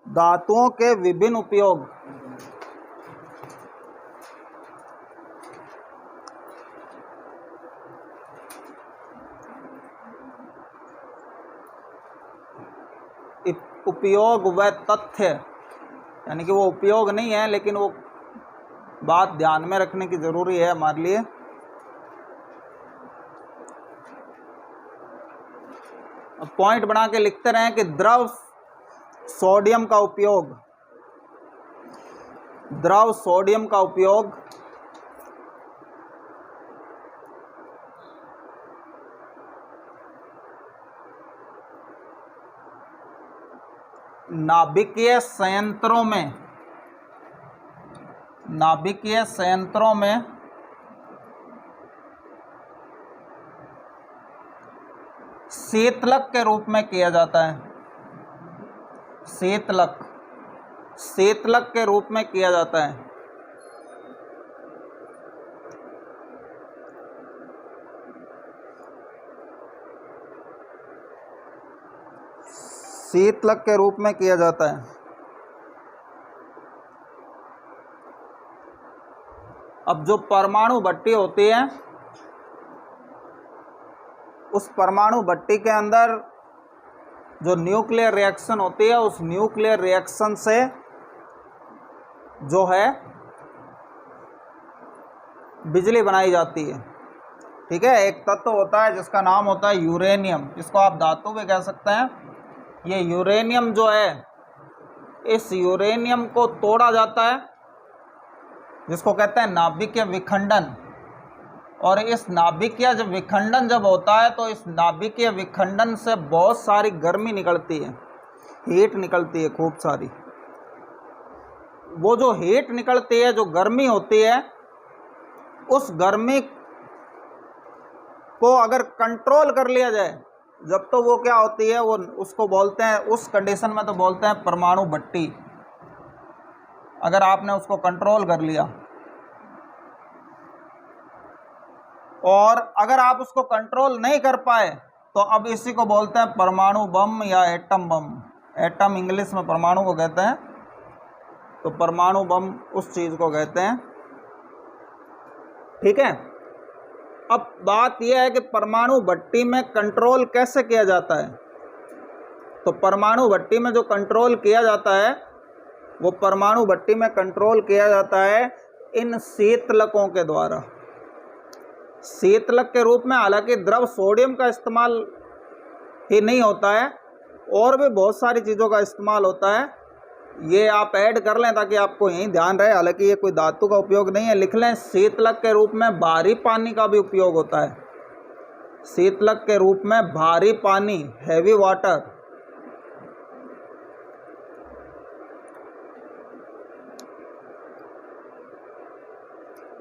धातुओं के विभिन्न उपयोग। उपयोग व तथ्य, यानी कि वो उपयोग नहीं है लेकिन वो बात ध्यान में रखने की जरूरी है हमारे लिए। अब पॉइंट बना के लिखते रहें कि द्रव सोडियम का उपयोग, द्रव सोडियम का उपयोग नाभिकीय संयंत्रों में, नाभिकीय संयंत्रों में शीतलक के रूप में किया जाता है। शीतलक, शीतलक के रूप में किया जाता है। शीतलक के रूप में किया जाता है। अब जो परमाणु भट्टी होती है, उस परमाणु भट्टी के अंदर जो न्यूक्लियर रिएक्शन होती है, उस न्यूक्लियर रिएक्शन से जो है बिजली बनाई जाती है। ठीक है, एक तत्व होता है जिसका नाम होता है यूरेनियम, इसको आप धातु भी कह सकते हैं। ये यूरेनियम जो है, इस यूरेनियम को तोड़ा जाता है, जिसको कहते हैं नाभिकीय विखंडन। और इस नाभिकीय जब विखंडन जब होता है तो इस नाभिकीय विखंडन से बहुत सारी गर्मी निकलती है, हीट निकलती है खूब सारी। वो जो हीट निकलती है, जो गर्मी होती है, उस गर्मी को अगर कंट्रोल कर लिया जाए, जब तो वो क्या होती है, वो उसको बोलते हैं, उस कंडीशन में तो बोलते हैं परमाणु भट्टी। अगर आपने उसको कंट्रोल कर लिया, और अगर आप उसको कंट्रोल नहीं कर पाए तो अब इसी को बोलते हैं परमाणु बम या एटम बम। एटम इंग्लिश में परमाणु को कहते हैं, तो परमाणु बम उस चीज को कहते हैं। ठीक है, अब बात यह है कि परमाणु भट्टी में कंट्रोल कैसे किया जाता है। तो परमाणु भट्टी में जो कंट्रोल किया जाता है, वो परमाणु भट्टी में कंट्रोल किया जाता है इन शीतलकों के द्वारा। शीतलक के रूप में हालांकि द्रव सोडियम का इस्तेमाल ही नहीं होता है, और भी बहुत सारी चीज़ों का इस्तेमाल होता है। ये आप ऐड कर लें ताकि आपको यहीं ध्यान रहे। हालांकि ये कोई धातु का उपयोग नहीं है, लिख लें। शीतलक के रूप में भारी पानी का भी उपयोग होता है। शीतलक के रूप में भारी पानी, हैवी वाटर।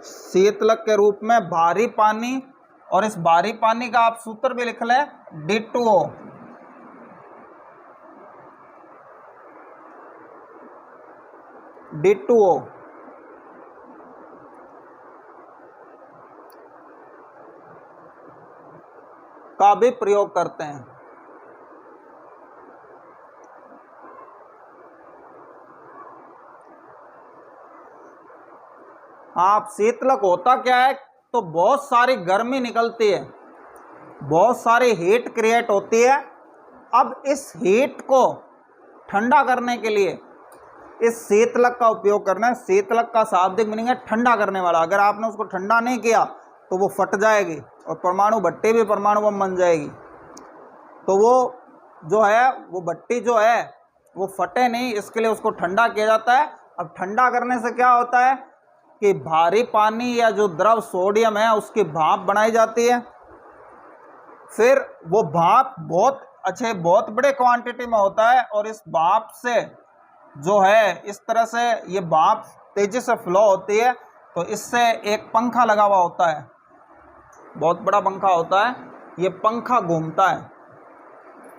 शीतलक के रूप में भारी पानी, और इस भारी पानी का आप सूत्र भी लिख लें, D2O। D2O का भी प्रयोग करते हैं। आप शीतलक होता क्या है, तो बहुत सारी गर्मी निकलती है, बहुत सारी हीट क्रिएट होती है। अब इस हीट को ठंडा करने के लिए इस शीतलक का उपयोग करना है। शीतलक का शाब्दिक मीनिंग है ठंडा करने वाला। अगर आपने उसको ठंडा नहीं किया तो वो फट जाएगी, और परमाणु भट्टी भी परमाणु बम बन जाएगी। तो वो जो है, वो भट्टी जो है वो फटे नहीं, इसके लिए उसको ठंडा किया जाता है। अब ठंडा करने से क्या होता है कि भारी पानी या जो द्रव सोडियम है उसकी भाप बनाई जाती है। फिर वो भाप बहुत अच्छे, बहुत बड़े क्वांटिटी में होता है, और इस भाप से जो है, इस तरह से ये भाप तेजी से फ्लो होती है। तो इससे एक पंखा लगा हुआ होता है, बहुत बड़ा पंखा होता है। ये पंखा घूमता है,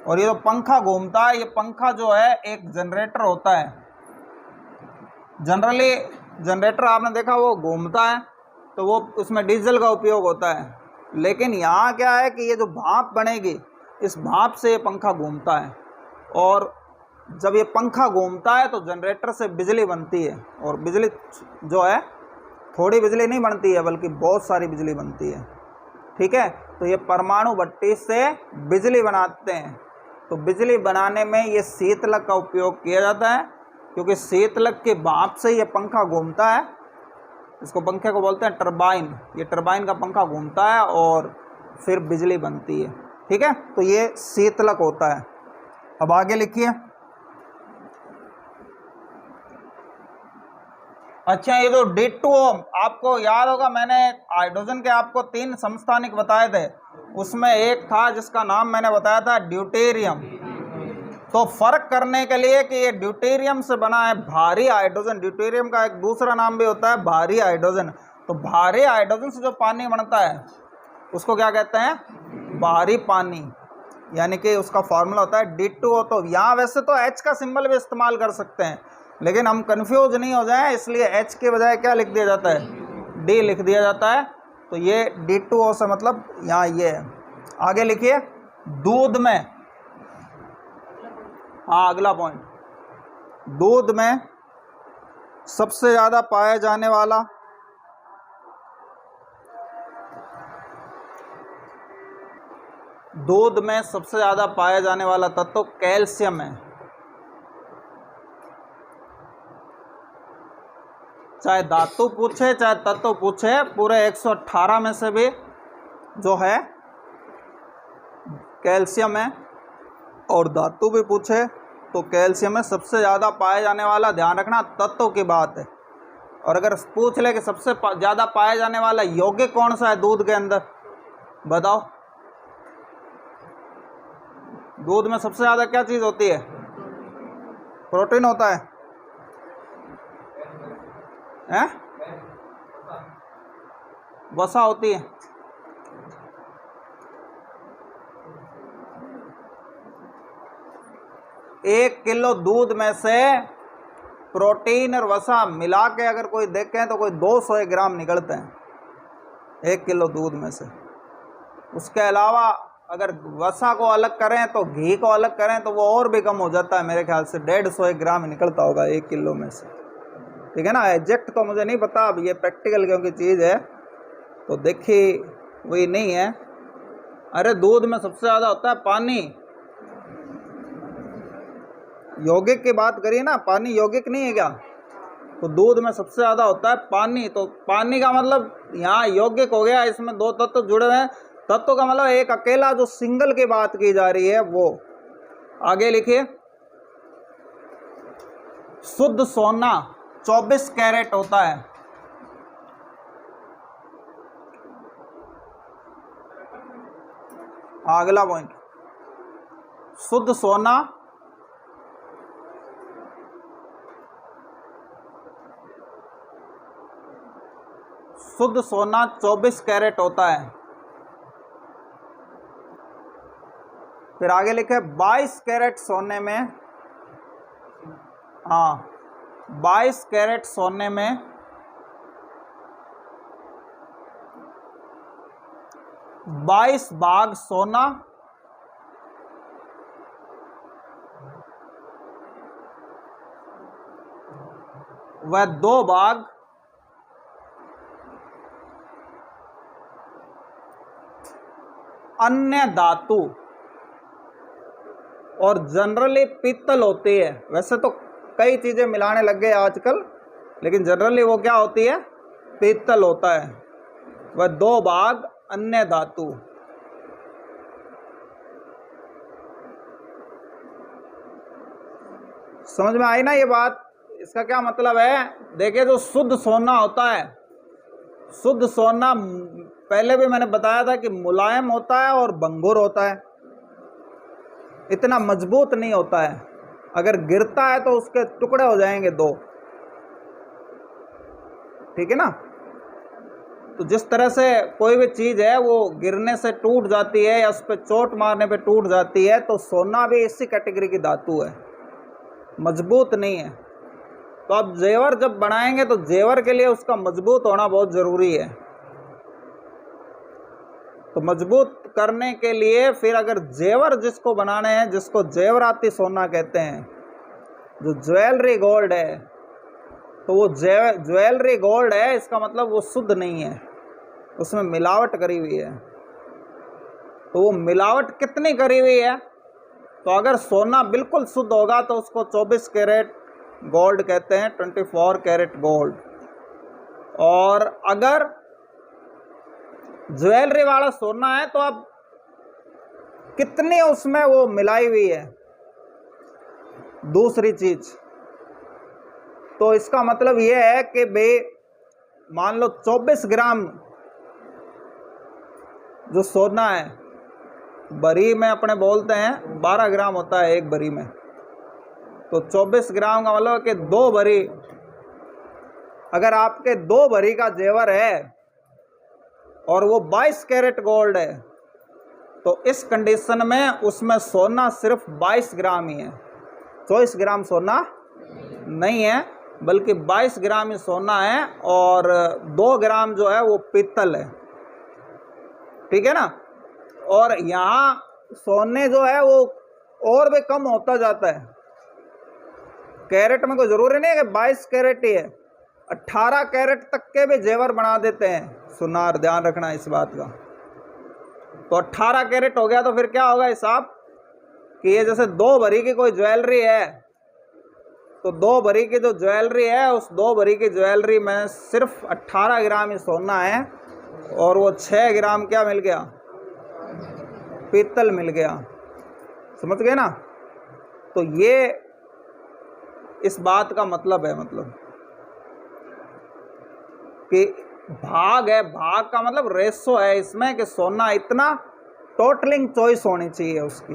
और ये जो पंखा घूमता है, ये पंखा जो है एक जनरेटर होता है। जनरली जनरेटर आपने देखा वो घूमता है, तो वो उसमें डीजल का उपयोग होता है। लेकिन यहाँ क्या है कि ये जो भाप बनेगी, इस भाप से ये पंखा घूमता है, और जब ये पंखा घूमता है तो जनरेटर से बिजली बनती है, और बिजली जो है थोड़ी बिजली नहीं बनती है बल्कि बहुत सारी बिजली बनती है। ठीक है, तो ये परमाणु भट्टी से बिजली बनाते हैं। तो बिजली बनाने में ये शीतलक का उपयोग किया जाता है, क्योंकि शीतलक के भाप से ये पंखा घूमता है। इसको पंखे को बोलते हैं टरबाइन। ये टरबाइन का पंखा घूमता है और फिर बिजली बनती है। ठीक है, तो ये शीतलक होता है। अब आगे लिखिए। अच्छा, ये जो D2O, आपको याद होगा मैंने हाइड्रोजन के आपको 3 समस्थानिक बताए थे, उसमें एक था जिसका नाम मैंने बताया था ड्यूटेरियम। तो फर्क करने के लिए कि ये ड्यूटेरियम से बना है भारी हाइड्रोजन, ड्यूटेरियम का एक दूसरा नाम भी होता है भारी हाइड्रोजन। तो भारी हाइड्रोजन से जो पानी बनता है उसको क्या कहते हैं? भारी पानी, यानी कि उसका फॉर्मूला होता है D2O। तो यहाँ वैसे तो H का सिंबल भी इस्तेमाल कर सकते हैं, लेकिन हम कंफ्यूज नहीं हो जाएं इसलिए H के बजाय क्या लिख दिया जाता है? D लिख दिया जाता है। तो ये D2O से मतलब यहाँ ये है। आगे लिखिए। दूध में, हाँ अगला पॉइंट, दूध में सबसे ज़्यादा पाया जाने वाला तत्व कैल्शियम है। चाहे धातु पूछे चाहे तत्व पूछे, पूरे 118 में से भी जो है कैल्शियम है, और धातु भी पूछे तो कैल्शियम है सबसे ज़्यादा पाया जाने वाला। ध्यान रखना तत्व की बात है। और अगर पूछ ले कि सबसे ज़्यादा पाया जाने वाला यौगिक कौन सा है दूध के अंदर, बताओ। दूध में सबसे ज़्यादा क्या चीज़ होती है? प्रोटीन होता है, हैं? वसा होती है। एक किलो दूध में से प्रोटीन और वसा मिला के अगर कोई देखें तो कोई 200 ग्राम निकलते हैं 1 किलो दूध में से। उसके अलावा अगर वसा को अलग करें तो घी को अलग करें तो वो और भी कम हो जाता है, मेरे ख्याल से 150 ग्राम निकलता होगा 1 किलो में से। ठीक है ना, एग्जैक्ट तो मुझे नहीं पता, अब ये प्रैक्टिकल क्योंकि चीज़ है तो देखी वही नहीं है। अरे दूध में सबसे ज़्यादा होता है पानी। यौगिक की बात करिए ना, पानी यौगिक नहीं है क्या? तो दूध में सबसे ज़्यादा होता है पानी। तो पानी का मतलब यहाँ यौगिक हो गया, इसमें 2 तत्व जुड़े हुए हैं। तत्व का मतलब एक अकेला जो सिंगल की बात की जा रही है वो। आगे लिखिए। शुद्ध सोना 24 कैरेट होता है। अगला पॉइंट, शुद्ध सोना शुद्ध सोना 24 कैरेट होता है। फिर आगे लिखे 22 कैरेट सोने में, हाँ 22 कैरेट सोने में 22 भाग सोना व 2 भाग अन्य धातु और जनरली पित्तल होती है। वैसे तो कई चीज़ें मिलाने लग गए आजकल, लेकिन जनरली वो क्या होती है? पित्तल होता है। वह 2 भाग अन्य धातु। समझ में आई ना ये बात? इसका क्या मतलब है? देखिए जो शुद्ध सोना होता है, शुद्ध सोना पहले भी मैंने बताया था कि मुलायम होता है और भंगुर होता है, इतना मजबूत नहीं होता है। अगर गिरता है तो उसके टुकड़े हो जाएंगे 2। ठीक है ना? तो जिस तरह से कोई भी चीज़ है वो गिरने से टूट जाती है या उस पर चोट मारने पे टूट जाती है, तो सोना भी इसी कैटेगरी की धातु है, मजबूत नहीं है। तो अब जेवर जब बनाएंगे तो जेवर के लिए उसका मजबूत होना बहुत ज़रूरी है। तो मजबूत करने के लिए फिर अगर जेवर जिसको बनाने हैं, जिसको जेवराती सोना कहते हैं, जो ज्वेलरी गोल्ड है, तो वो ज्वेलरी गोल्ड है, इसका मतलब वो शुद्ध नहीं है, उसमें मिलावट करी हुई है। तो वो मिलावट कितनी करी हुई है? तो अगर सोना बिल्कुल शुद्ध होगा तो उसको 24 कैरेट गोल्ड कहते हैं, 24 कैरेट गोल्ड। और अगर ज्वेलरी वाला सोना है तो अब कितनी उसमें वो मिलाई हुई है दूसरी चीज। तो इसका मतलब ये है कि भाई मान लो 24 ग्राम जो सोना है, बरी में अपने बोलते हैं 12 ग्राम होता है एक बरी में, तो 24 ग्राम का मतलब कि 2 भरी। अगर आपके 2 भरी का जेवर है और वो 22 कैरेट गोल्ड है, तो इस कंडीशन में उसमें सोना सिर्फ 22 ग्राम ही है, 24 ग्राम सोना नहीं है, बल्कि 22 ग्राम ही सोना है, और 2 ग्राम जो है वो पीतल है। ठीक है ना। और यहाँ सोने जो है वो और भी कम होता जाता है, कैरेट में कोई जरूरी नहीं है कि 22 कैरेट ही है, 18 कैरेट तक के भी जेवर बना देते हैं सुनार, ध्यान रखना इस बात का। तो 18 कैरेट हो गया तो फिर क्या होगा हिसाब कि ये जैसे 2 भरी की कोई ज्वेलरी है, तो 2 भरी की जो ज्वेलरी है उस 2 भरी की ज्वेलरी में सिर्फ 18 ग्राम ही सोना है, और वो 6 ग्राम क्या मिल गया? पीतल मिल गया। समझ गए ना। तो ये इस बात का मतलब है, मतलब कि भाग है, भाग का मतलब रेशो है इसमें कि सोना इतना, टोटलिंग चॉइस होनी चाहिए उसकी।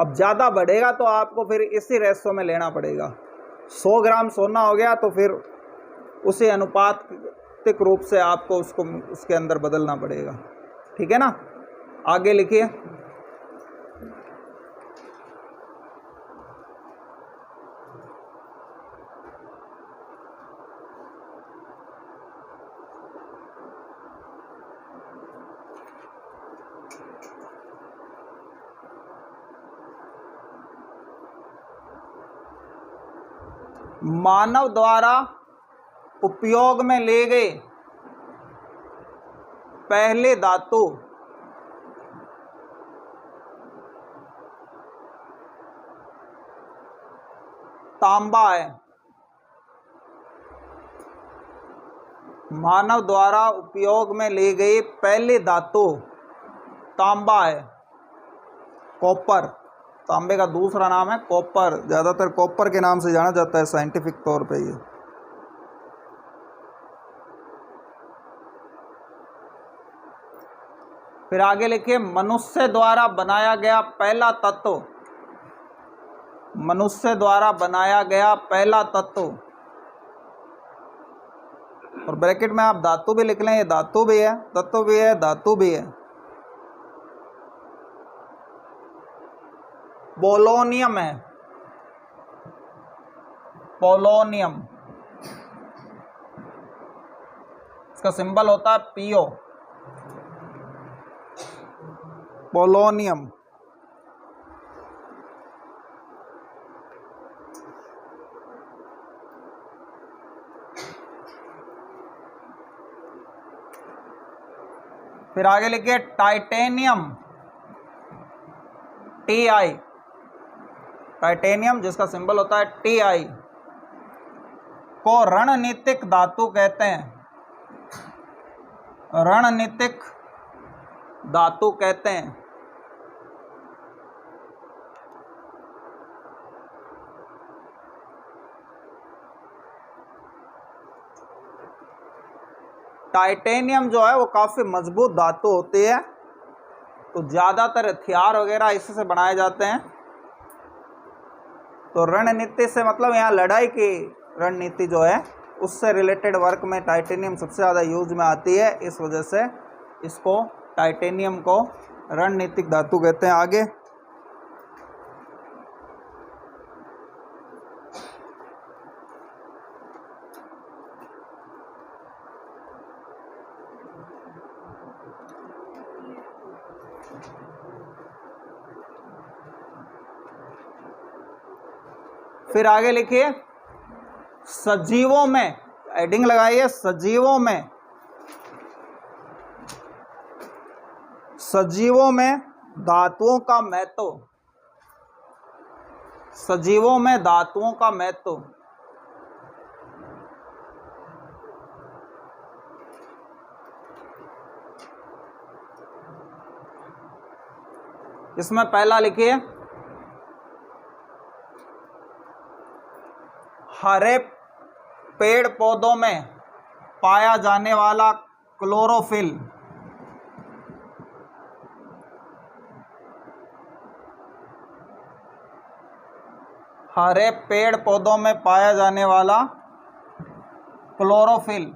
अब ज़्यादा बढ़ेगा तो आपको फिर इसी रेशो में लेना पड़ेगा। 100 ग्राम सोना हो गया तो फिर उसी अनुपातिक रूप से आपको उसको उसके अंदर बदलना पड़ेगा। ठीक है ना। आगे लिखिए। मानव द्वारा उपयोग में ले गए पहले धातु तांबा है। मानव द्वारा उपयोग में ले गई पहली धातु तांबा है, कॉपर। तांबे का दूसरा नाम है कॉपर, ज़्यादातर कॉपर के नाम से जाना जाता है साइंटिफिक तौर पे ये। फिर आगे लिखिए, मनुष्य द्वारा बनाया गया पहला तत्व। मनुष्य द्वारा बनाया गया पहला तत्व, और ब्रैकेट में आप धातु भी लिख लें, ये धातु भी है, तत्व भी है, धातु भी है। पोलोनियम है, पोलोनियम। इसका सिंबल होता है पीओ, पोलोनियम। फिर आगे लिखिए टाइटेनियम, TI। टाइटेनियम जिसका सिंबल होता है TI को रणनीतिक धातु कहते हैं, रणनीतिक धातु कहते हैं। टाइटेनियम जो है वो काफ़ी मजबूत धातु होती है, तो ज़्यादातर हथियार वगैरह इसी से बनाए जाते हैं। तो रणनीति से मतलब यहाँ लड़ाई की रणनीति जो है उससे रिलेटेड वर्क में टाइटेनियम सबसे ज़्यादा यूज में आती है, इस वजह से इसको टाइटेनियम को रणनीतिक धातु कहते हैं। आगे फिर आगे लिखिए सजीवों में, एडिंग लगाइए, सजीवों में, सजीवों में धातुओं का महत्व, सजीवों में धातुओं का महत्व। इसमें पहला लिखिए हरे पेड़ पौधों में पाया जाने वाला क्लोरोफिल, हरे पेड़ पौधों में पाया जाने वाला क्लोरोफिल।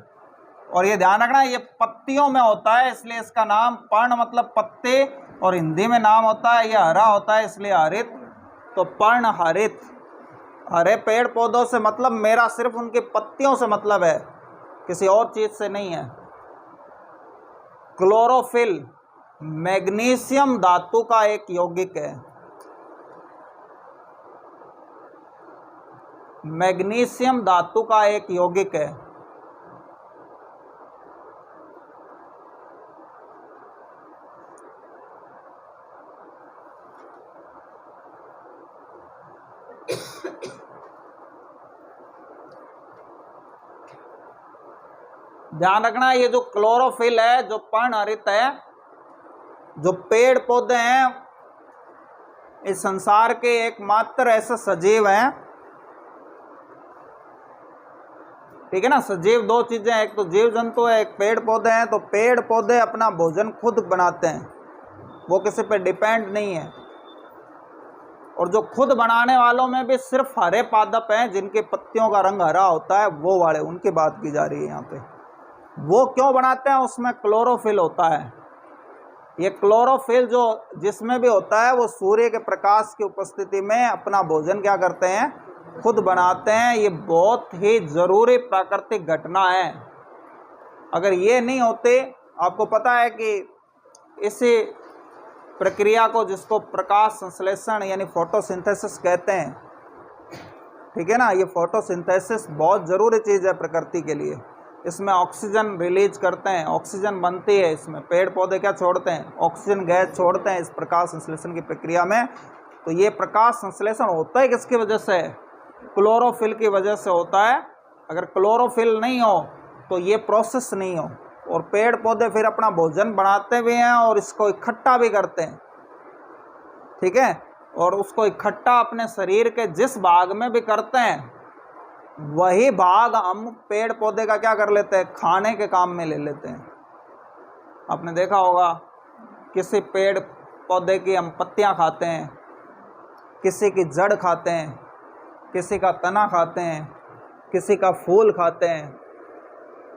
और ये ध्यान रखना ये पत्तियों में होता है, इसलिए इसका नाम, पर्ण मतलब पत्ते और हिंदी में नाम होता है, यह हरा होता है इसलिए हरित, तो पर्ण हरित। हरे पेड़ पौधों से मतलब मेरा सिर्फ उनकी पत्तियों से मतलब है, किसी और चीज से नहीं है। क्लोरोफिल मैग्नीशियम धातु का एक यौगिक है, मैग्नीशियम धातु का एक यौगिक है। ध्यान रखना ये जो क्लोरोफिल है, जो पर्णहरित है, जो पेड़ पौधे हैं इस संसार के एकमात्र ऐसे सजीव हैं, ठीक है ना। सजीव दो चीजें हैं, एक तो जीव जंतु है, एक पेड़ पौधे हैं। तो पेड़ पौधे अपना भोजन खुद बनाते हैं, वो किसी पे डिपेंड नहीं है। और जो खुद बनाने वालों में भी सिर्फ हरे पादप हैं जिनके पत्तियों का रंग हरा होता है, वो वाले, उनकी बात की जा रही है यहाँ पे। वो क्यों बनाते हैं? उसमें क्लोरोफिल होता है। ये क्लोरोफिल जो जिसमें भी होता है वो सूर्य के प्रकाश की उपस्थिति में अपना भोजन क्या करते हैं? खुद बनाते हैं। ये बहुत ही जरूरी प्राकृतिक घटना है। अगर ये नहीं होते, आपको पता है कि इसी प्रक्रिया को, जिसको प्रकाश संश्लेषण यानी फोटोसिंथेसिस कहते हैं, ठीक है ना, ये फोटोसिंथेसिस बहुत ज़रूरी चीज़ है प्रकृति के लिए। इसमें ऑक्सीजन रिलीज करते हैं, ऑक्सीजन बनती है। इसमें पेड़ पौधे क्या छोड़ते हैं? ऑक्सीजन गैस छोड़ते हैं इस प्रकाश संश्लेषण की प्रक्रिया में। तो ये प्रकाश संश्लेषण होता है किसकी वजह से? क्लोरोफिल की वजह से होता है। अगर क्लोरोफिल नहीं हो तो ये प्रोसेस नहीं हो। और पेड़ पौधे फिर अपना भोजन बनाते भी हैं और इसको इकट्ठा भी करते हैं, ठीक है। और उसको इकट्ठा अपने शरीर के जिस भाग में भी करते हैं, वही भाग हम पेड़ पौधे का क्या कर लेते हैं? खाने के काम में ले लेते हैं। आपने देखा होगा किसी पेड़ पौधे की हम पत्तियां खाते हैं, किसी की जड़ खाते हैं, किसी का तना खाते हैं, किसी का फूल खाते हैं,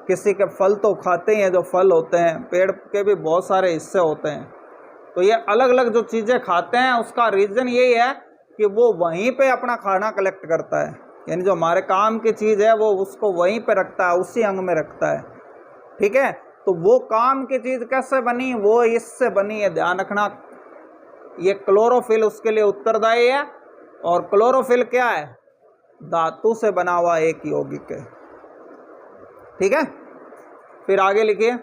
किसी के फल तो खाते ही हैं। जो फल होते हैं पेड़ के भी बहुत सारे हिस्से होते हैं। तो ये अलग अलग जो चीज़ें खाते हैं उसका रीज़न यही है कि वो वहीं पे अपना खाना कलेक्ट करता है। यानी जो हमारे काम की चीज़ है वो उसको वहीं पे रखता है, उसी अंग में रखता है, ठीक है। तो वो काम की चीज़ कैसे बनी? वो इससे बनी है, ध्यान रखना। ये क्लोरोफिल उसके लिए उत्तरदायी है। और क्लोरोफिल क्या है? धातु से बना हुआ एक यौगिक है, ठीक है। फिर आगे लिखिए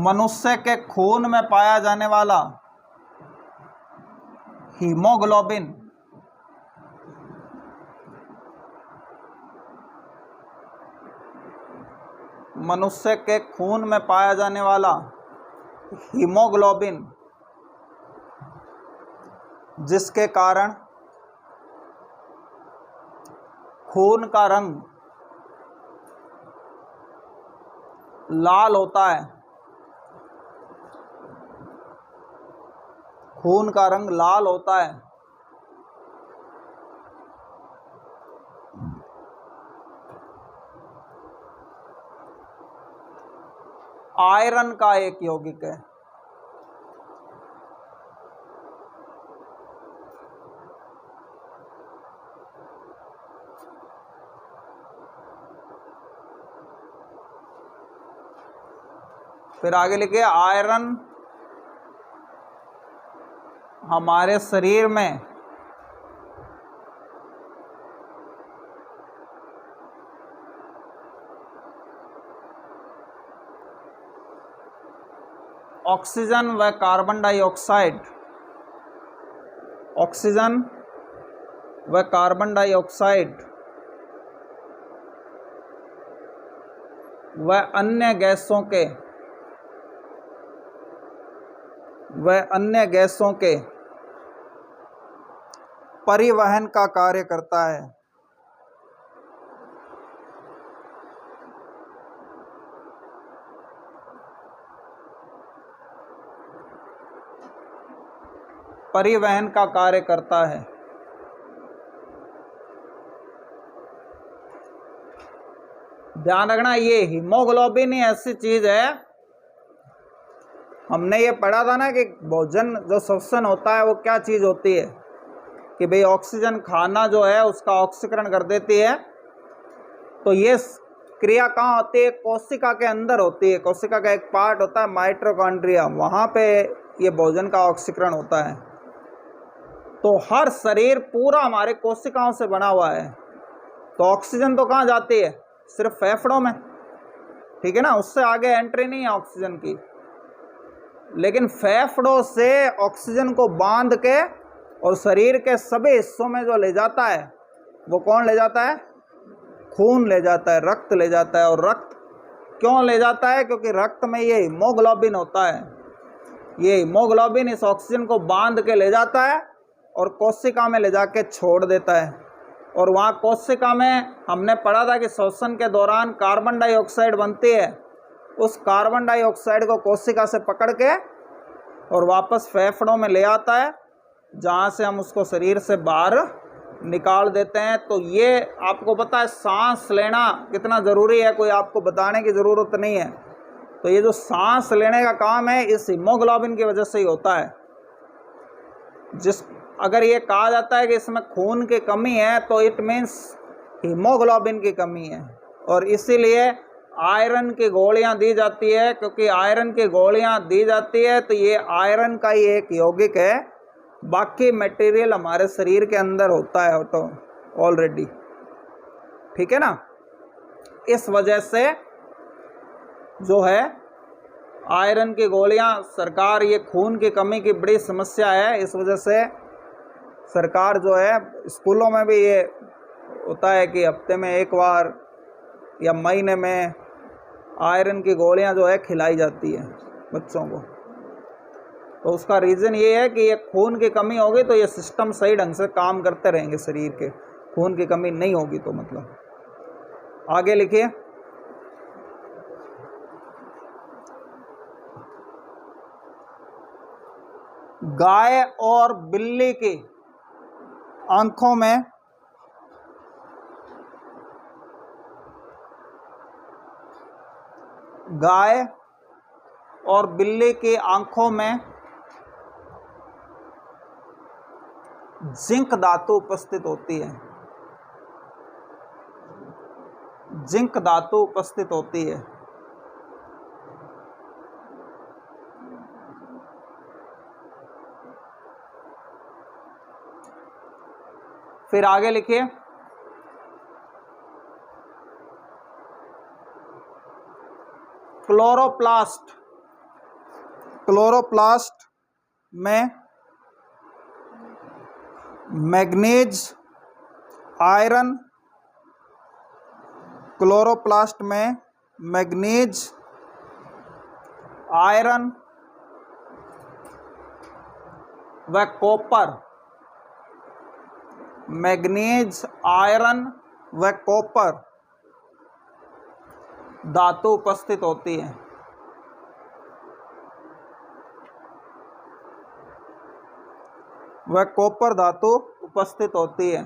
मनुष्य के खून में पाया जाने वाला हीमोग्लोबिन मनुष्य के खून में पाया जाने वाला हीमोग्लोबिन, जिसके कारण खून का रंग लाल होता है, खून का रंग लाल होता है। आयरन का एक यौगिक है। फिर आगे लिखिए आयरन हमारे शरीर में ऑक्सीजन व कार्बन डाइऑक्साइड, ऑक्सीजन व कार्बन डाइऑक्साइड व अन्य गैसों के परिवहन का कार्य करता है। परिवहन का कार्य करता है। ध्यान रखना, ये हीमोग्लोबिन ही ऐसी चीज है, हमने ये पढ़ा था ना कि भोजन जो श्वसन होता है वो क्या चीज होती है, कि भाई ऑक्सीजन खाना जो है उसका ऑक्सीकरण कर देती है। तो ये क्रिया कहाँ होती है? कोशिका के अंदर होती है। कोशिका का एक पार्ट होता है माइटोकॉन्ड्रिया, वहाँ पे ये भोजन का ऑक्सीकरण होता है। तो हर शरीर पूरा हमारे कोशिकाओं से बना हुआ है। तो ऑक्सीजन तो कहाँ जाती है? सिर्फ फेफड़ों में, ठीक है ना, उससे आगे एंट्री नहीं है ऑक्सीजन की। लेकिन फेफड़ों से ऑक्सीजन को बांध के और शरीर के सभी हिस्सों में जो ले जाता है वो कौन ले जाता है? खून ले जाता है, रक्त ले जाता है। और रक्त क्यों ले जाता है? क्योंकि रक्त में ये हीमोग्लोबिन होता है। ये हीमोग्लोबिन इस ऑक्सीजन को बांध के ले जाता है और कोशिका में ले जाके छोड़ देता है। और वहाँ कोशिका में हमने पढ़ा था कि श्वसन के दौरान कार्बन डाइऑक्साइड बनती है। उस कार्बन डाइऑक्साइड को कोशिका से पकड़ के और वापस फेफड़ों में ले आता है, जहाँ से हम उसको शरीर से बाहर निकाल देते हैं। तो ये आपको पता है सांस लेना कितना ज़रूरी है, कोई आपको बताने की ज़रूरत नहीं है। तो ये जो सांस लेने का काम है इस हीमोग्लोबिन की वजह से ही होता है। अगर ये कहा जाता है कि इसमें खून की कमी है तो इट मीन्स हीमोग्लोबिन की कमी है। और इसीलिए आयरन की गोलियां दी जाती है, क्योंकि आयरन की गोलियां दी जाती है तो ये आयरन का ही एक यौगिक है, बाकी मटेरियल हमारे शरीर के अंदर होता है तो ऑलरेडी, ठीक है ना। इस वजह से जो है आयरन की गोलियां, सरकार, ये खून की कमी की बड़ी समस्या है, इस वजह से सरकार जो है स्कूलों में भी ये होता है कि हफ्ते में एक बार या महीने में आयरन की गोलियां जो है खिलाई जाती है बच्चों को। तो उसका रीज़न ये है कि ये खून की कमी होगी तो ये सिस्टम सही ढंग से काम करते रहेंगे शरीर के। खून की कमी नहीं होगी तो मतलब। आगे लिखिए। गाय और बिल्ली की आंखों में गाय और बिल्ली की आंखों में जिंक धातु उपस्थित होती है। जिंक धातु उपस्थित होती है। फिर आगे लिखिए। क्लोरोप्लास्ट, क्लोरोप्लास्ट में मैग्नीज, आयरन, क्लोरोप्लास्ट में मैग्नीज, आयरन व कॉपर, मैग्नीज, आयरन व कॉपर धातु उपस्थित होती है। वह कॉपर धातु उपस्थित होती है।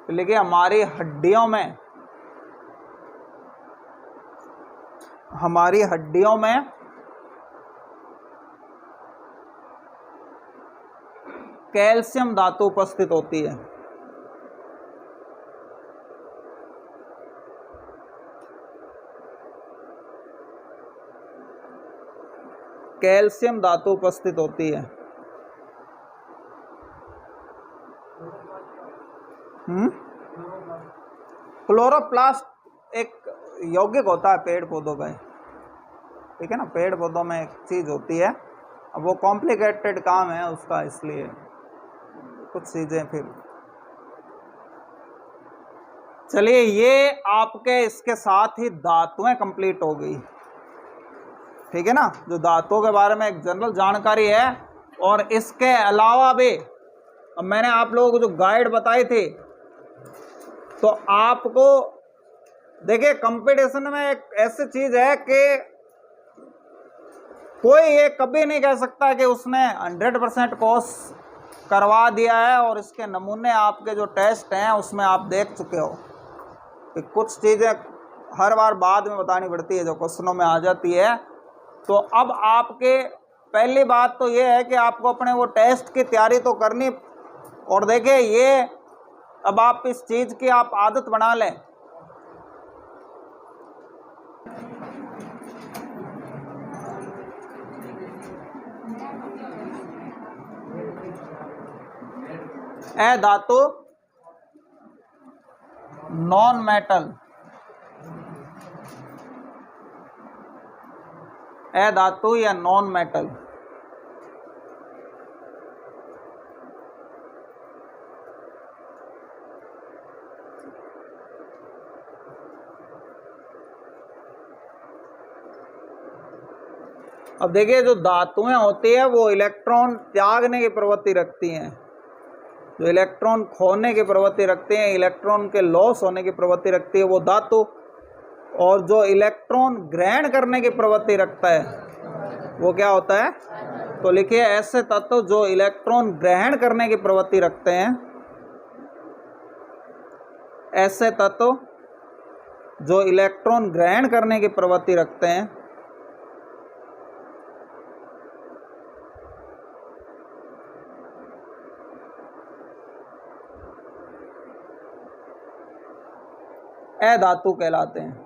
लेकिन हमारी हड्डियों में कैल्शियम धातु उपस्थित होती है। कैल्शियम धातु उपस्थित होती है। क्लोरोप्लास्ट एक यौगिक होता है पेड़ पौधों का, ठीक है ना, पेड़ पौधों में एक चीज होती है। अब वो कॉम्प्लिकेटेड काम है उसका, इसलिए कुछ चीजें फिर चलिए। ये आपके इसके साथ ही धातुएं कंप्लीट हो गई, ठीक है ना, जो धातुओं के बारे में एक जनरल जानकारी है। और इसके अलावा भी अब मैंने आप लोगों को जो गाइड बताई थी, तो आपको देखिए कंपटीशन में एक ऐसी चीज है कि कोई ये कभी नहीं कह सकता कि उसने 100% कोर्स करवा दिया है। और इसके नमूने आपके जो टेस्ट हैं उसमें आप देख चुके हो कि कुछ चीज़ें हर बार बाद में बतानी पड़ती है जो क्वेश्चनों में आ जाती है। तो अब आपके पहली बात तो ये है कि आपको अपने वो टेस्ट की तैयारी तो करनी। और देखिए ये अब आप इस चीज़ की आप आदत बना लें। ए धातु नॉन मेटल, ए धातु या नॉन मेटल। अब देखिए जो धातुएं होती है वो इलेक्ट्रॉन त्यागने की प्रवृत्ति रखती हैं, जो इलेक्ट्रॉन खोने की प्रवृत्ति रखते हैं, इलेक्ट्रॉन के लॉस होने की प्रवृत्ति रखती है वो धातु। और जो इलेक्ट्रॉन ग्रहण करने की प्रवृत्ति रखता है वो क्या होता है? तो लिखिए ऐसे तत्व जो इलेक्ट्रॉन ग्रहण करने की प्रवृत्ति रखते हैं, ऐसे तत्व जो इलेक्ट्रॉन ग्रहण करने की प्रवृत्ति रखते हैं अधातु कहलाते हैं।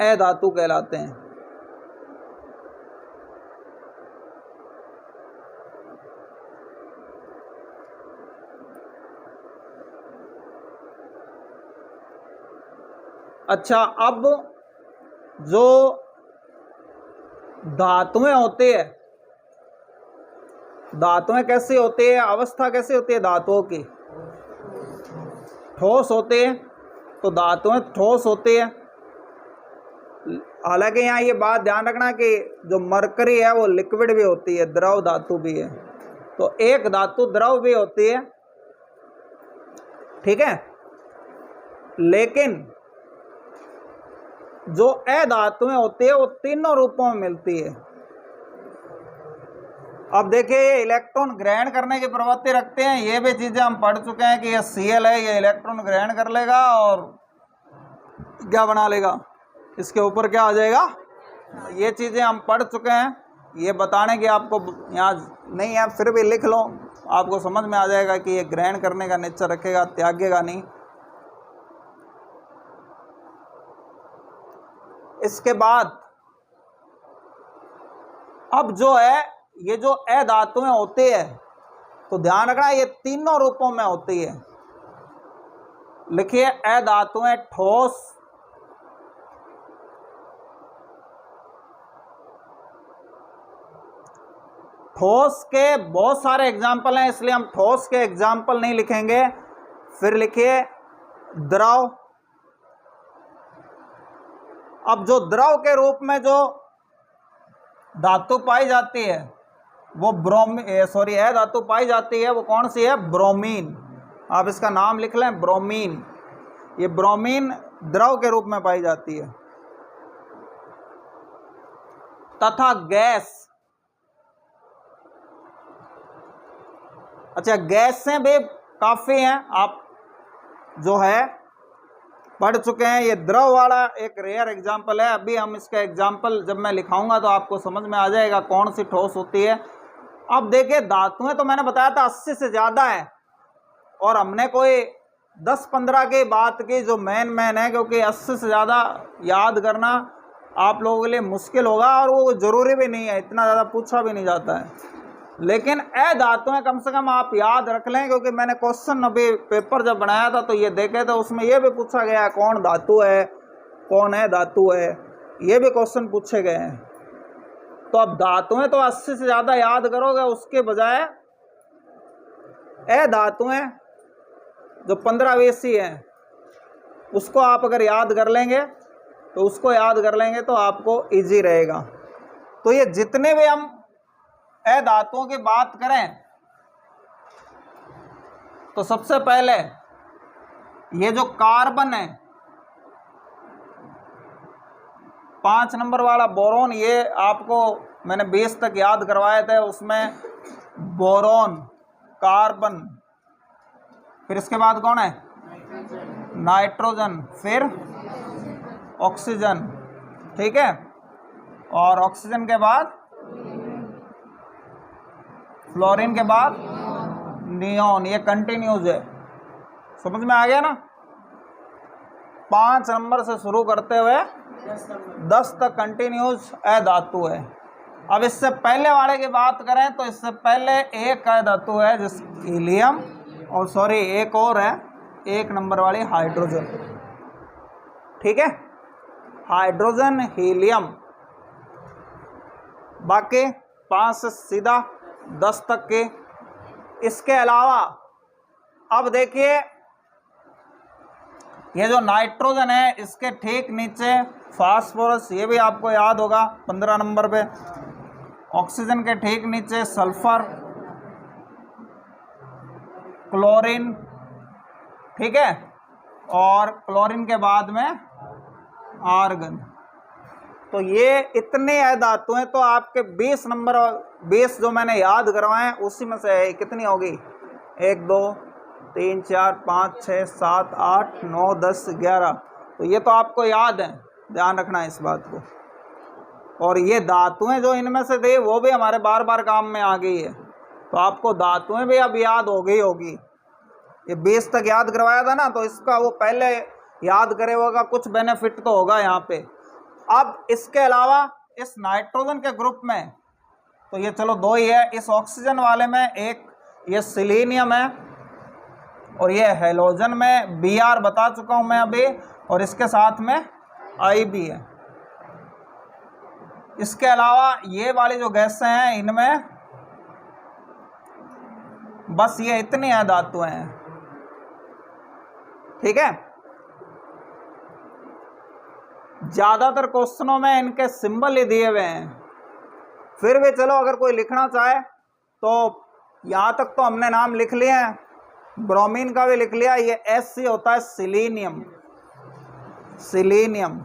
अधातु कहलाते हैं। अच्छा, अब जो धातुएं होती है, धातुएं कैसी होती है, अवस्था कैसी होती है धातुओं की? ठोस होती है। तो धातुएं ठोस होती है। हालांकि यहाँ ये बात ध्यान रखना कि जो मरकरी है वो लिक्विड भी होती है, द्रव धातु भी है। तो एक धातु द्रव भी होती है, ठीक है। लेकिन जो अधातुएं होती है वो तीनों रूपों में मिलती है। अब देखिए ये इलेक्ट्रॉन ग्रहण करने की प्रवृत्ति रखते हैं, ये भी चीजें हम पढ़ चुके हैं कि ये Cl है, ये इलेक्ट्रॉन ग्रहण कर लेगा और क्या बना लेगा, इसके ऊपर क्या आ जाएगा। ये चीजें हम पढ़ चुके हैं, ये बताने की आपको यहाँ नहीं है, फिर भी लिख लो, आपको समझ में आ जाएगा कि ये ग्रहण करने का नेचर रखेगा, त्यागेगा नहीं। इसके बाद अब जो है ये जो अधातुएं होती है, तो ध्यान रखना ये तीनों रूपों में होती है। लिखिए अधातुएं ठोस, ठोस के बहुत सारे एग्जाम्पल हैं, इसलिए हम ठोस के एग्जाम्पल नहीं लिखेंगे। फिर लिखिए द्रव। अब जो द्रव के रूप में जो धातु पाई जाती है वो धातु पाई जाती है, वो कौन सी है? ब्रोमीन। आप इसका नाम लिख लें, ब्रोमीन। ये ब्रोमीन द्रव के रूप में पाई जाती है। तथा गैस, अच्छा गैसें भी काफ़ी हैं, आप जो है पढ़ चुके हैं। ये द्रव वाला एक रेयर एग्जाम्पल है। अभी हम इसका एग्जाम्पल जब मैं लिखाऊंगा तो आपको समझ में आ जाएगा कौन सी ठोस होती है। अब देखिए धातुएं तो मैंने बताया था 80 से ज़्यादा है, और हमने कोई 10-15 के बात की जो मेन है, क्योंकि 80 से ज़्यादा याद करना आप लोगों के लिए मुश्किल होगा और वो ज़रूरी भी नहीं है, इतना ज़्यादा पूछा भी नहीं जाता है। लेकिन ए धातुएं कम से कम आप याद रख लें, क्योंकि मैंने क्वेश्चन अभी पेपर जब बनाया था तो ये देखे थे, उसमें ये भी पूछा गया है कौन धातु है, कौन है धातु है, ये भी क्वेश्चन पूछे गए हैं। तो अब धातुएं तो 80 से ज़्यादा याद करोगे, उसके बजाय ए धातुएं जो 15-20 ही हैं उसको आप अगर याद कर लेंगे तो उसको याद कर लेंगे तो आपको इजी रहेगा। तो ये जितने भी हम ए धातुओं की बात करें तो सबसे पहले ये जो कार्बन है 5 नंबर वाला बोरोन, ये आपको मैंने 20 तक याद करवाए थे, उसमें बोरोन, कार्बन, फिर इसके बाद कौन है नाइट्रोजन, फिर ऑक्सीजन, ठीक है, और ऑक्सीजन के बाद फ्लोरीन के बाद नियोन, ये कंटिन्यूज है। समझ में आ गया ना। 5 नंबर से शुरू करते हुए 10 तक कंटिन्यूज ए धातु है। अब इससे पहले वाले की बात करें तो इससे पहले एक ए धातु है जिस हीलियम, और सॉरी एक और है 1 नंबर वाली हाइड्रोजन, ठीक है, हाइड्रोजन हीलियम। बाकी 5 से सीधा 10 तक के। इसके अलावा अब देखिए ये जो नाइट्रोजन है इसके ठीक नीचे फास्फोरस, ये भी आपको याद होगा 15 नंबर पे। ऑक्सीजन के ठीक नीचे सल्फर, क्लोरीन, ठीक है, और क्लोरीन के बाद में आर्गन। तो ये इतने धातुएं तो आपके 20 नंबर, 20 जो मैंने याद करवाए हैं उसी में से कितनी होगी 1 2 3 4 5 6 7 8 9 10 11। तो ये तो आपको याद है, ध्यान रखना है इस बात को। और ये धातुएं जो इनमें से थे वो भी हमारे बार बार काम में आ गई है, तो आपको धातुएं भी अब याद हो गई होगी। ये 20 तक याद करवाया था ना, तो इसका वो पहले याद करे होगा, कुछ बेनिफिट तो होगा यहाँ पे। अब इसके अलावा इस नाइट्रोजन के ग्रुप में तो ये चलो 2 ही है, इस ऑक्सीजन वाले में एक ये सिलीनियम है और ये हेलोजन में Br बता चुका हूं मैं अभी, और इसके साथ में I भी है। इसके अलावा ये वाली जो गैसें हैं इनमें बस ये इतनी है धातुएं हैं, ठीक है। ज्यादातर क्वेश्चनों में इनके सिंबल ही दिए हुए हैं, फिर भी चलो अगर कोई लिखना चाहे तो यहां तक तो हमने नाम लिख लिए हैं, ब्रोमीन का भी लिख लिया, ये Sc होता है सिलीनियम, सिलीनियम।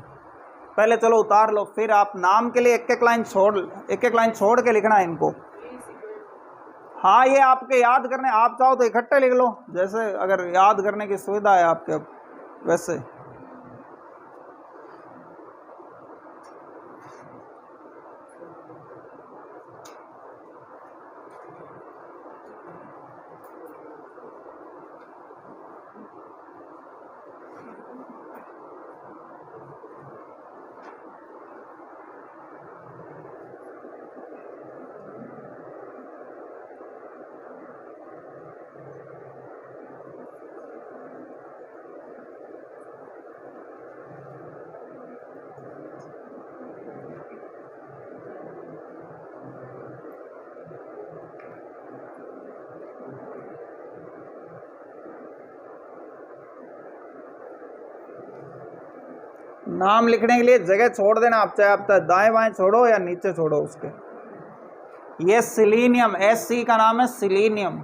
पहले चलो उतार लो, फिर आप नाम के लिए एक एक लाइन छोड़ के लिखना है इनको। हाँ ये आपके याद करने, आप चाहो तो इकट्ठे लिख लो, जैसे अगर याद करने की सुविधा है आपके वैसे। नाम लिखने के लिए जगह छोड़ देना आप, चाहे आप दाएं बाएं छोड़ो या नीचे छोड़ो उसके। ये सिलीनियम, Sc का नाम है selenium.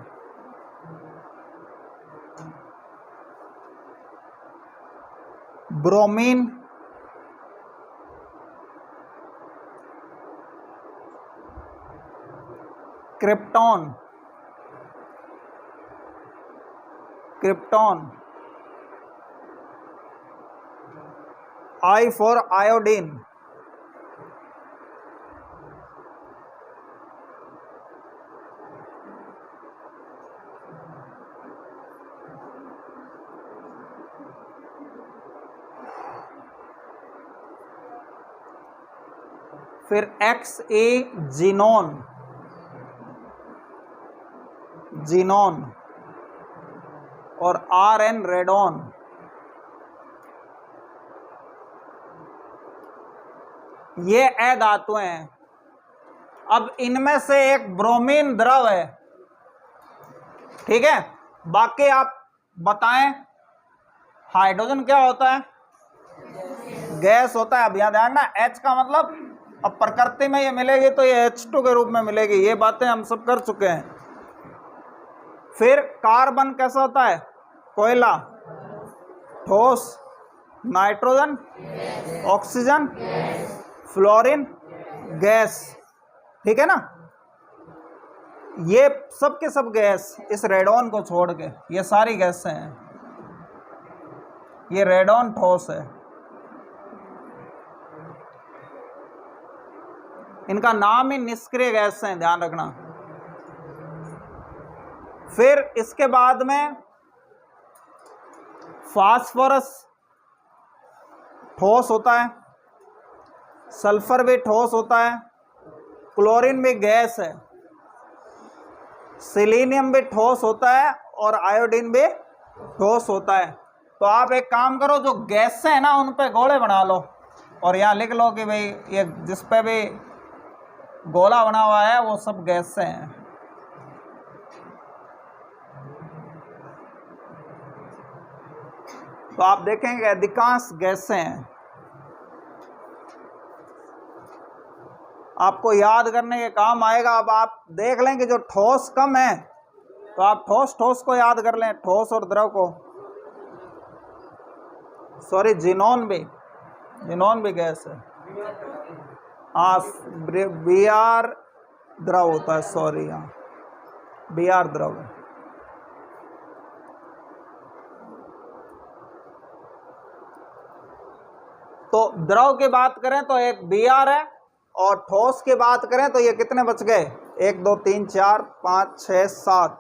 Bromine, krypton, krypton, I for iodine, फिर XA जीनोन, जीनोन, और RN रेडोन। ये अधातुएं हैं। अब इनमें से एक ब्रोमीन द्रव है, ठीक है। बाकी आप बताएं, हाइड्रोजन क्या होता है? गैस होता है। अब यहाँ ध्यान ना, H का मतलब अब प्रकृति में ये मिलेगी तो ये H2 के रूप में मिलेगी, ये बातें हम सब कर चुके हैं। फिर कार्बन कैसा होता है? कोयला, ठोस, नाइट्रोजन, ऑक्सीजन, फ्लोरीन, गैस, ठीक है ना। ये सब के सब गैस, इस रेडॉन को छोड़ के ये सारी गैसें हैं। ये रेडॉन ठोस है। इनका नाम ही निष्क्रिय गैस है, ध्यान रखना। फिर इसके बाद में फास्फोरस ठोस होता है, सल्फर भी ठोस होता है, क्लोरीन भी गैस है, सिलीनियम भी ठोस होता है और आयोडीन भी ठोस होता है। तो आप एक काम करो, जो गैसें हैं ना उन पे गोले बना लो और यहाँ लिख लो कि भाई ये जिस पे भी गोला बना हुआ है वो सब गैसें हैं। तो आप देखेंगे अधिकांश गैसें हैं। आपको याद करने के काम आएगा। अब आप देख लें कि जो ठोस कम है तो आप ठोस को याद कर लें, ठोस और द्रव को। सॉरी, जीनोन भी गैस है। हाँ, Br द्रव होता है, सॉरी, हाँ Br द्रव है। तो द्रव की बात करें तो एक Br है, और ठोस की बात करें तो ये कितने बच गए? 1 2 3 4 5 6 7।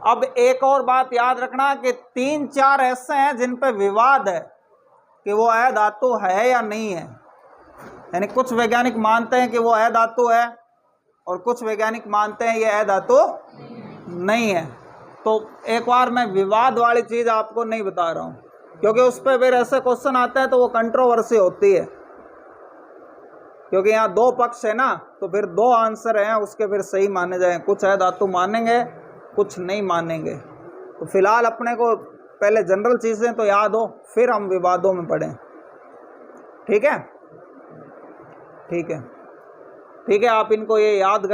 अब एक और बात याद रखना कि 3-4 ऐसे हैं जिन पे विवाद है कि वो अधातु है या नहीं है। यानी कुछ वैज्ञानिक मानते हैं कि वो अधातु है और कुछ वैज्ञानिक मानते हैं ये अधातु नहीं है। तो एक बार मैं विवाद वाली चीज़ आपको नहीं बता रहा हूँ, क्योंकि उस पर फिर ऐसे क्वेश्चन आते हैं तो वो कंट्रोवर्सी होती है, क्योंकि यहाँ 2 पक्ष है ना, तो फिर 2 आंसर हैं, उसके फिर सही माने जाएं। कुछ अधातु मानेंगे, कुछ नहीं मानेंगे। तो फिलहाल अपने को पहले जनरल चीज़ें तो याद हो, फिर हम विवादों में पढ़ें। ठीक है, ठीक है, ठीक है। आप इनको ये याद कर